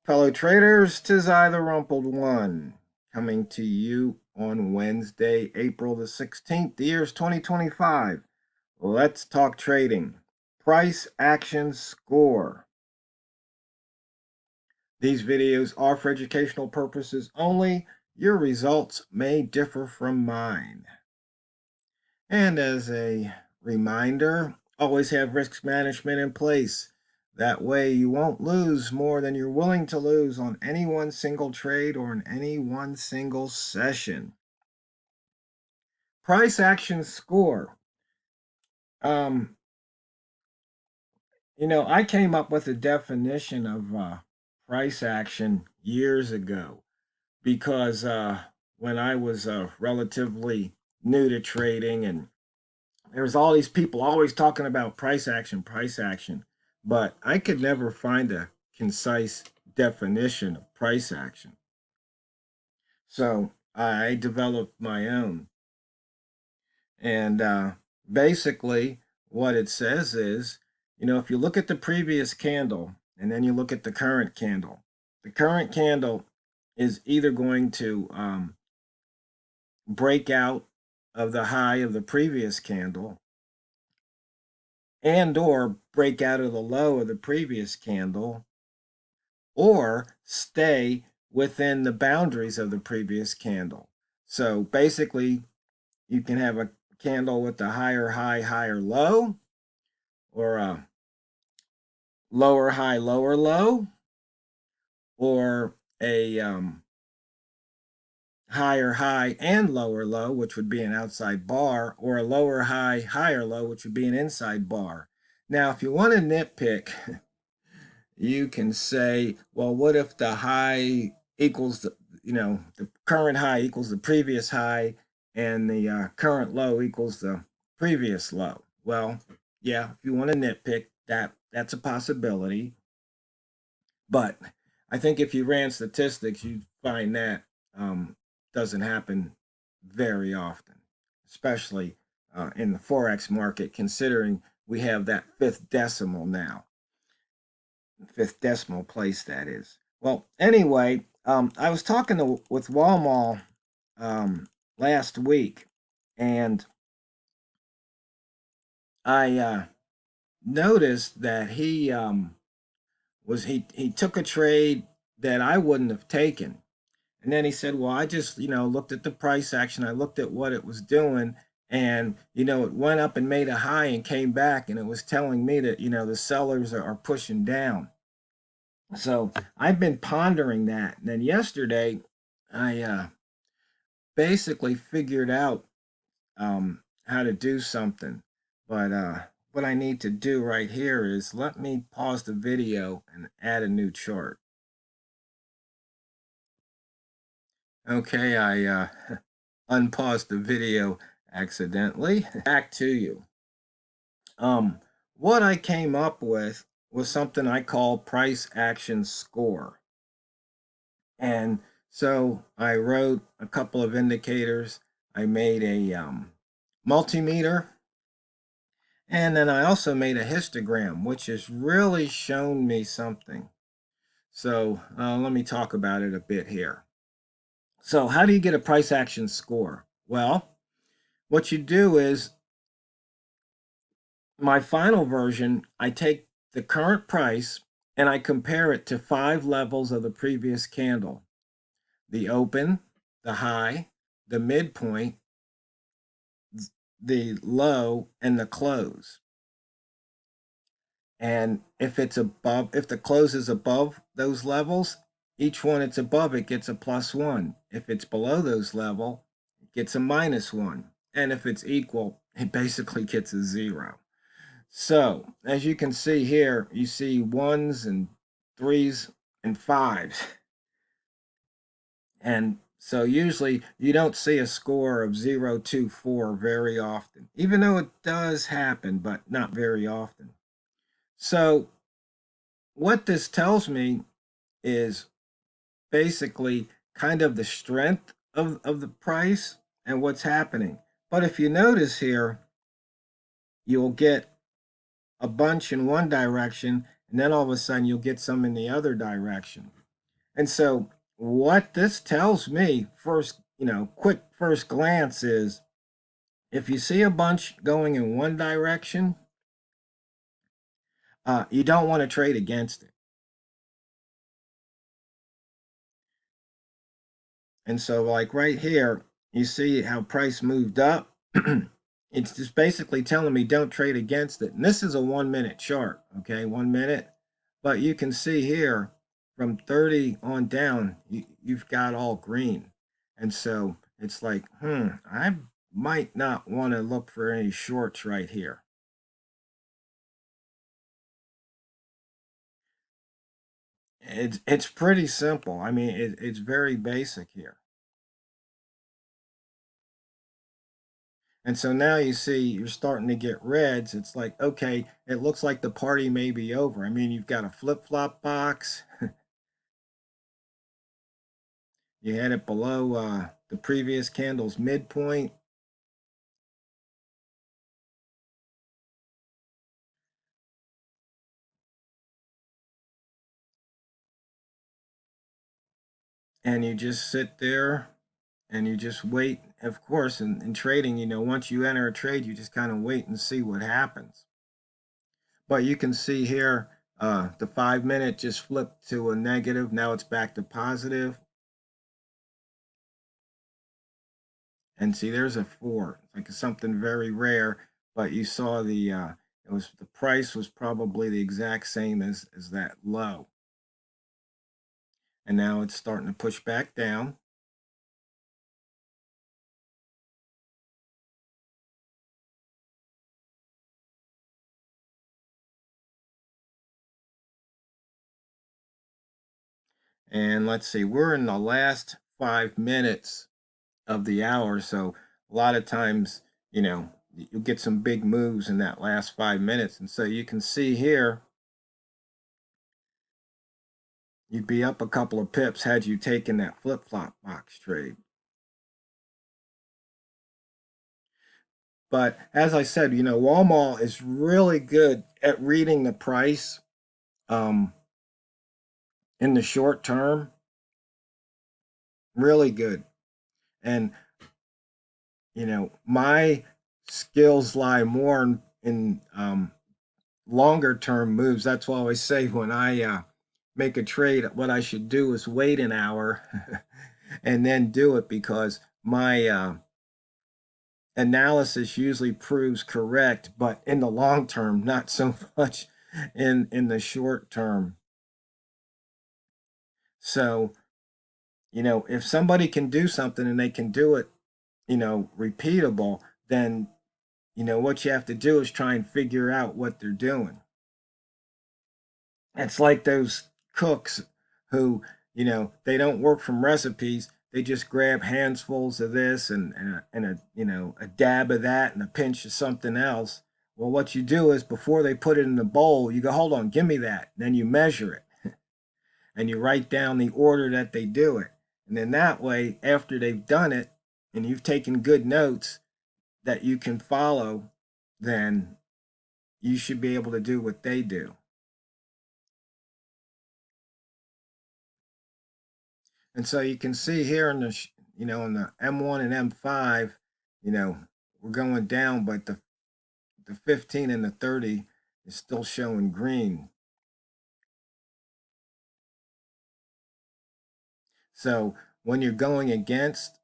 Fellow traders, 'tis I, TheRumpledOne, coming to you on Wednesday, April the 16th. The year's 2025. Let's talk trading. Price action score. These videos are for educational purposes only. Your results may differ from mine. And as a reminder, always have risk management in place. That way you won't lose more than you're willing to lose on any one single trade or in any one single session. Price action score. I came up with a definition of price action years ago because when I was relatively new to trading, and there's all these people always talking about price action, but I could never find a concise definition of price action. So I developed my own. And basically, what it says is, if you look at the previous candle and then you look at the current candle is either going to break out of the high of the previous candle and or break out of the low of the previous candle, or stay within the boundaries of the previous candle. So basically, you can have a candle with a higher high, higher low, or a lower high, lower low, or a higher high and lower low, which would be an outside bar, or a lower high, higher low, which would be an inside bar. Now, if you want to nitpick, you can say, well, what if the high equals the current high equals the previous high, and the current low equals the previous low? Well, yeah, if you want to nitpick, that's a possibility. But I think if you ran statistics, you'd find that doesn't happen very often, especially in the Forex market, considering we have that fifth decimal now. Fifth decimal place, that is. Well, anyway, I was talking with Walmart last week, and I noticed that he took a trade that I wouldn't have taken. And then he said, well, I just, looked at the price action. I looked at what it was doing, and, it went up and made a high and came back, and it was telling me that, the sellers are pushing down. So I've been pondering that. And then yesterday, I basically figured out how to do something. But what I need to do right here is let me pause the video and add a new chart. Okay, I unpaused the video accidentally. Back to you. What I came up with was something I call price action score. And so I wrote a couple of indicators. I made a multimeter, and then I also made a histogram, which has really shown me something. So let me talk about it a bit here. So how do you get a price action score? Well, what you do is, my final version, I take the current price and I compare it to 5 levels of the previous candle: the open, the high, the midpoint, the low, and the close. And if the close is above those levels, each one it's above, it gets a +1. If it's below those level, it gets a -1. And if it's equal, it basically gets a 0. So as you can see here, you see 1s and 3s and 5s. And so usually you don't see a score of 0, 2, 4 very often, even though it does happen, but not very often. So what this tells me is basically kind of the strength of the price and what's happening. But if you notice here, you'll get a bunch in one direction, and then all of a sudden you'll get some in the other direction. And so what this tells me first, quick first glance is if you see a bunch going in one direction, you don't want to trade against it. And so like right here, you see how price moved up. It's just basically telling me don't trade against it. And this is a 1 minute chart, okay, 1 minute. But you can see here from 30 on down, you've got all green. And so it's like, I might not want to look for any shorts right here. It's pretty simple. I mean, it's very basic here. And so now you see you're starting to get reds. It's like, okay, it looks like the party may be over. I mean, you've got a flip-flop box. You had it below the previous candle's midpoint. And you just sit there and you just wait. Of course, in trading, once you enter a trade, you just kind of wait and see what happens. But you can see here, the 5 minute just flipped to a negative. Now it's back to positive. And see, there's a four, like something very rare. But you saw the price was probably the exact same as that low. And now it's starting to push back down. And let's see, we're in the last 5 minutes of the hour. So a lot of times, you'll get some big moves in that last 5 minutes. And so you can see here, you'd be up a couple of pips had you taken that flip flop box trade. But as I said, Walmart is really good at reading the price um, in the short term. Really good. And, my skills lie more in longer term moves. That's why I always say when I make a trade, what I should do is wait an hour and then do it because my analysis usually proves correct, but in the long term, not so much in the short term. So, if somebody can do something and they can do it, repeatable, then what you have to do is try and figure out what they're doing. It's like those cooks who, they don't work from recipes. They just grab handfuls of this and a dab of that and a pinch of something else. Well, what you do is before they put it in the bowl, you go, hold on, give me that. Then you measure it and you write down the order that they do it. And then that way, after they've done it and you've taken good notes that you can follow, then you should be able to do what they do. And so you can see here in in the M1 and M5, you know, we're going down, but the 15 and the 30 is still showing green. So when you're going against,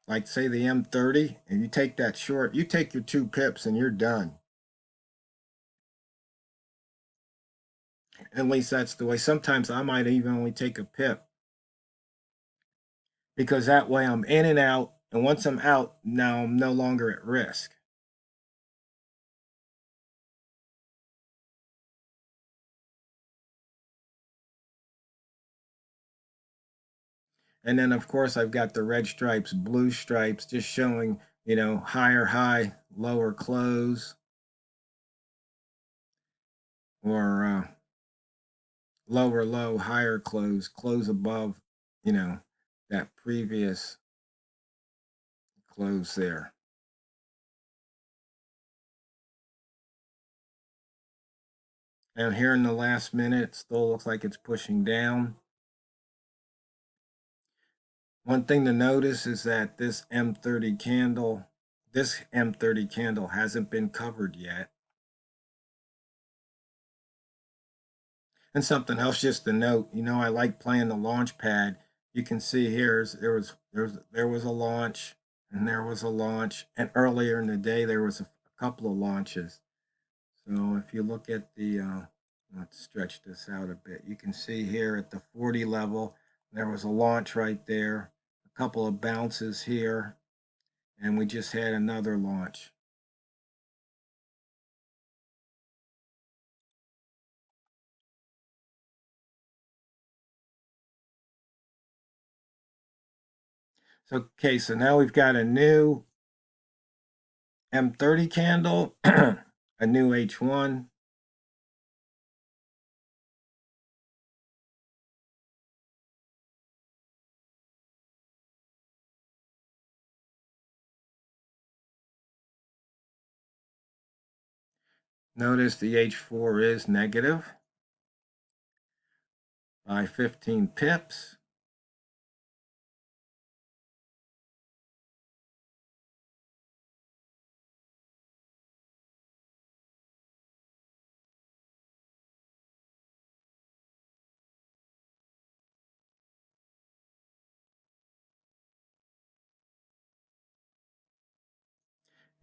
like say the M30, and you take that short, you take your 2 pips and you're done. At least that's the way. Sometimes I might even only take a pip because that way I'm in and out. And once I'm out, now I'm no longer at risk. And then, of course, I've got the red stripes, blue stripes, just showing, higher high, lower close, or lower low, higher close, close above, you know, that previous close there. And here in the last minute, it still looks like it's pushing down. One thing to notice is that this M30 candle hasn't been covered yet. And something else just to note, I like playing the launch pad. You can see here there was a launch, and there was a launch, and earlier in the day there was a couple of launches. So if you look at the let's stretch this out a bit. You can see here at the 40 level there was a launch right there, a couple of bounces here, and we just had another launch. So, okay, so now we've got a new M30 candle, a new H1. Notice the H4 is negative by 15 pips.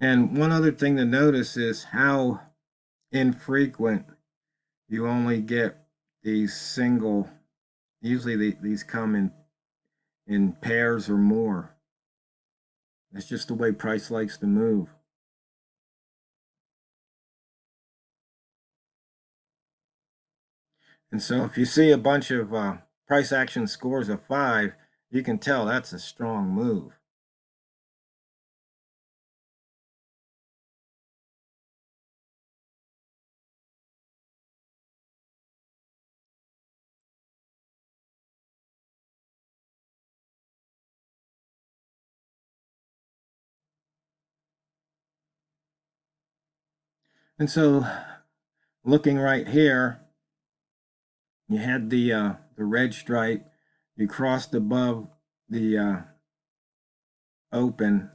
And one other thing to notice is how infrequent you only get these single, usually these come in pairs or more. That's just the way price likes to move. And so if you see a bunch of price action scores of 5, you can tell that's a strong move. And so looking right here, you had the red stripe, you crossed above the open,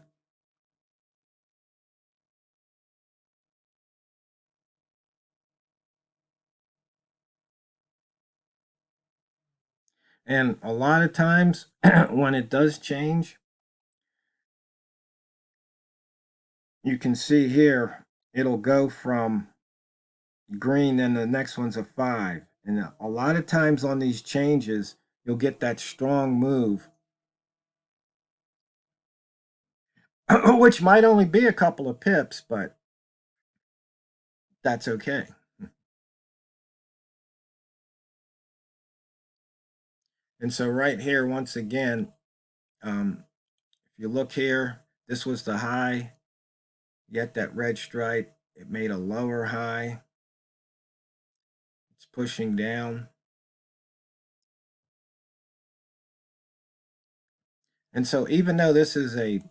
and a lot of times when it does change, you can see here it'll go from green, and the next one's a 5, and a lot of times on these changes you'll get that strong move which might only be a couple of pips, but that's okay. And so right here, once again, if you look here, this was the high. Yet that red stripe, it made a lower high. It's pushing down. And so even though this is a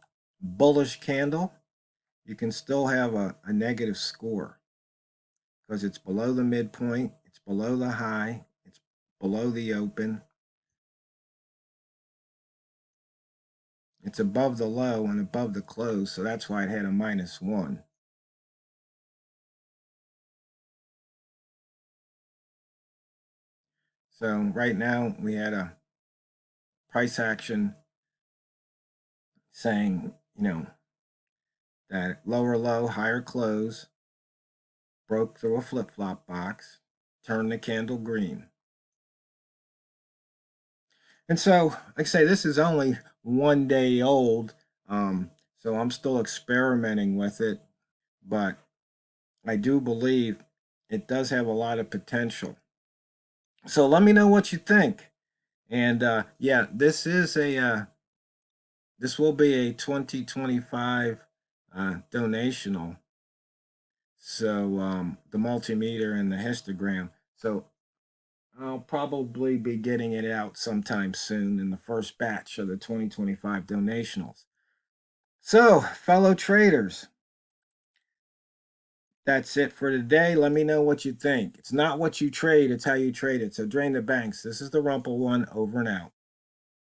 bullish candle, you can still have a negative score because it's below the midpoint, it's below the high, it's below the open, it's above the low and above the close, so that's why it had a -1. So right now we had a price action saying, that lower low, higher close, broke through a flip-flop box, turned the candle green. And so, like I say, this is only 1 day old, so I'm still experimenting with it, but I do believe it does have a lot of potential. So let me know what you think. And yeah, this will be a 2025 donational. So the multimeter and the histogram. So I'll probably be getting it out sometime soon in the first batch of the 2025 donationals. So, fellow traders, that's it for today. Let me know what you think. It's not what you trade, it's how you trade it. So drain the banks. This is the Rumple One, over and out.